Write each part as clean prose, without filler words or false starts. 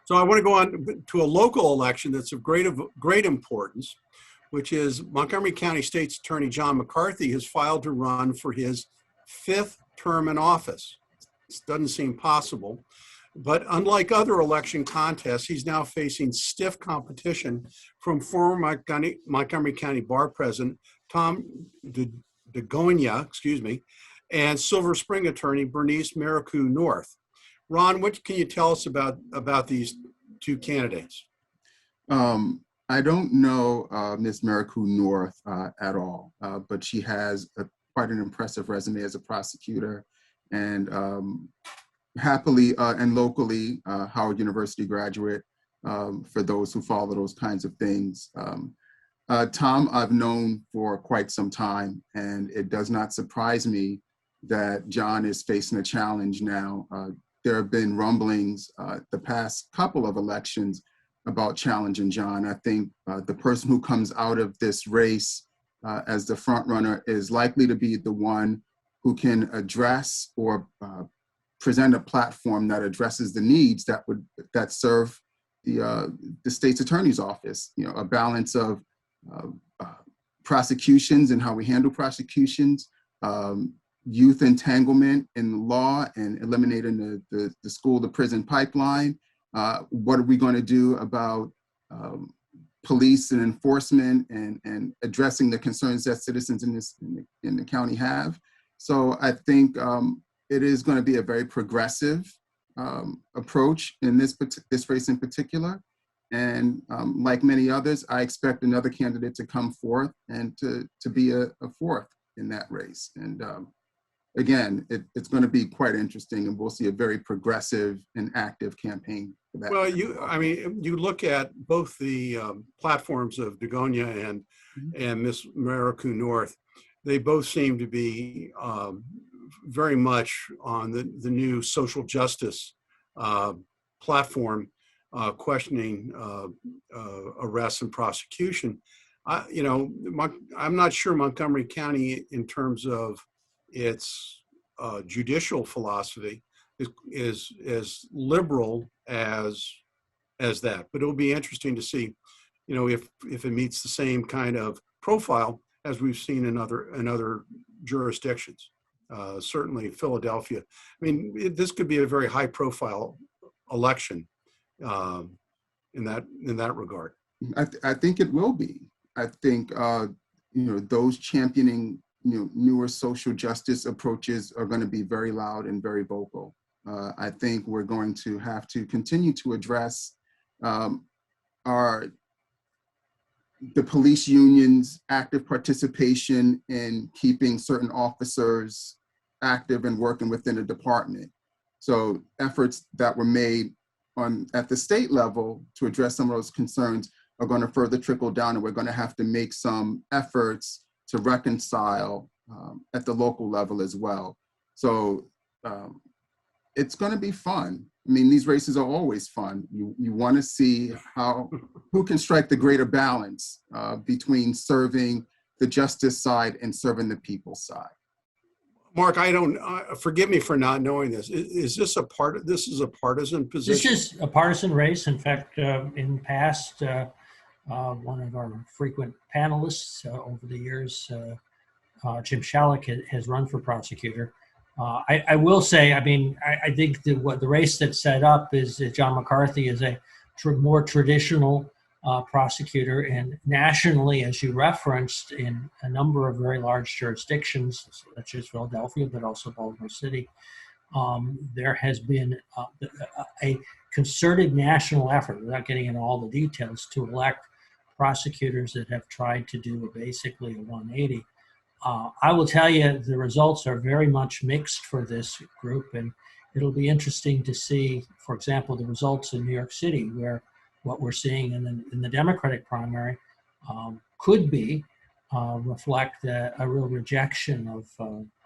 So I want to go on to a local election that's of great importance, which is Montgomery County States Attorney John McCarthy has filed to run for his 5th term in office. This doesn't seem possible, but unlike other election contests, he's now facing stiff competition from former Montgomery County Bar President Tom DeGonia, and Silver Spring attorney Bernice Maricoux North. Ron, what can you tell us about these two candidates? I don't know Ms. Maricoux North at all, but she has quite an impressive resume as a prosecutor, and happily and locally Howard University graduate, for those who follow those kinds of things. Tom I've known for quite some time, and it does not surprise me that John is facing a challenge now. There have been rumblings the past couple of elections about challenging John. I think the person who comes out of this race as the front runner is likely to be the one who can address or present a platform that addresses the needs that serve the state's attorney's office. You know, a balance of prosecutions and how we handle prosecutions, youth entanglement in law and eliminating the school to prison pipeline. What are we going to do about police and enforcement and addressing the concerns that citizens in the county have? So I think it is going to be a very progressive approach in this race in particular. And like many others, I expect another candidate to come forth and to be a fourth in that race. And again, it's going to be quite interesting, and we'll see a very progressive and active campaign for that. Well, you look at both the platforms of DeGonia and Ms. Maricoux North. They both seem to be very much on the new social justice platform, questioning arrests and prosecution. I'm not sure Montgomery County, in terms of its judicial philosophy, is as liberal as that. But it'll be interesting to see, if it meets the same kind of profile as we've seen in other jurisdictions. Certainly Philadelphia. I mean, this could be a very high-profile election in that regard. I think it will be. I think those championing newer social justice approaches are going to be very loud and very vocal. I think we're going to have to continue to address the police unions' active participation in keeping certain officers active and working within a department. So efforts that were made at the state level to address some of those concerns are going to further trickle down, and we're going to have to make some efforts to reconcile at the local level as well. So it's going to be fun. I mean, these races are always fun. You want to see who can strike the greater balance between serving the justice side and serving the people's side. Mark, forgive me for not knowing this. Is this this is a partisan position? This is a partisan race. In fact, in the past, one of our frequent panelists over the years, Jim Shallak, has run for prosecutor. I will say, I mean, I think the race that's set up is John McCarthy is a more traditional prosecutor, and nationally, as you referenced, in a number of very large jurisdictions, such as Philadelphia, but also Baltimore City, there has been a concerted national effort, without getting into all the details, to elect prosecutors that have tried to do basically a 180. I will tell you, the results are very much mixed for this group, and it'll be interesting to see, for example, the results in New York City, where what we're seeing in the Democratic primary could reflect a real rejection of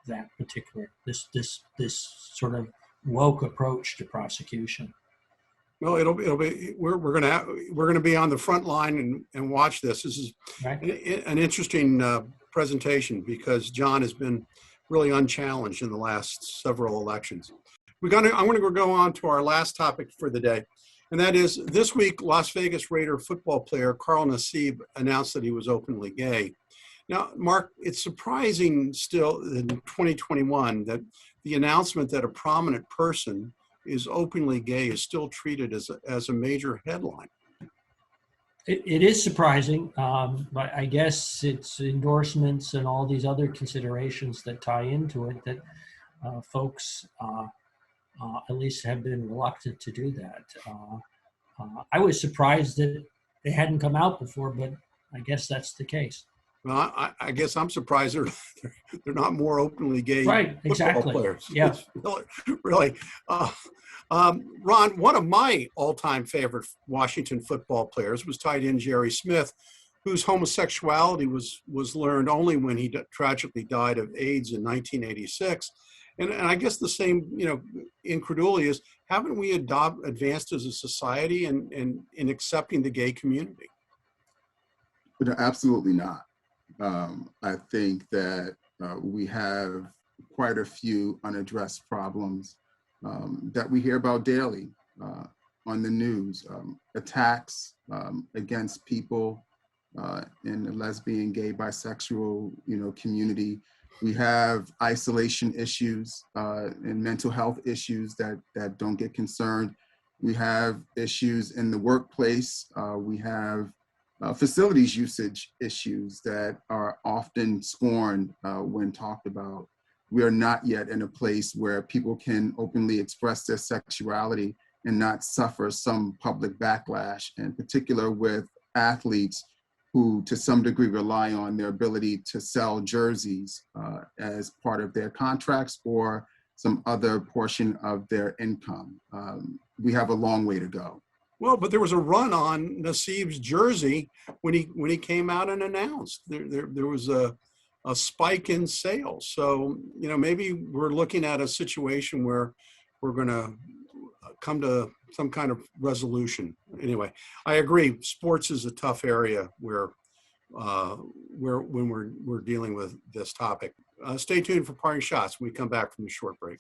that particular this sort of woke approach to prosecution. Well, it'll be we're gonna be on the front line and watch this. This is right. An interesting presentation, because John has been really unchallenged in the last several elections. I'm going to go on to our last topic for the day, And that is, this week, Las Vegas Raider football player Carl Nassib announced that he was openly gay. Now, Mark, it's surprising still in 2021 that the announcement that a prominent person is openly gay is still treated as a major headline. It is surprising, but I guess it's endorsements and all these other considerations that tie into it that folks at least have been reluctant to do that. I was surprised that they hadn't come out before, but I guess that's the case. Well, I guess I'm surprised they're not more openly gay Right, football exactly. players. Yeah. Really. Ron, one of my all-time favorite Washington football players was tight end Jerry Smith, whose homosexuality was learned only when he tragically died of AIDS in 1986. And I guess the same, incredulity is, haven't we advanced as a society in accepting the gay community? But absolutely not. I think that we have quite a few unaddressed problems that we hear about daily on the news. Attacks against people in the lesbian, gay, bisexual, community. We have isolation issues and mental health issues that don't get concerned. We have issues in the workplace. We have facilities usage issues that are often scorned when talked about. We are not yet in a place where people can openly express their sexuality and not suffer some public backlash, in particular with athletes who to some degree rely on their ability to sell jerseys as part of their contracts or some other portion of their income. We have a long way to go. Well, but there was a run on Nassib's jersey when he came out and announced. There was a spike in sales. So, maybe we're looking at a situation where we're going to come to some kind of resolution. Anyway, I agree. Sports is a tough area when we're dealing with this topic. Stay tuned for parting shots when we come back from the short break.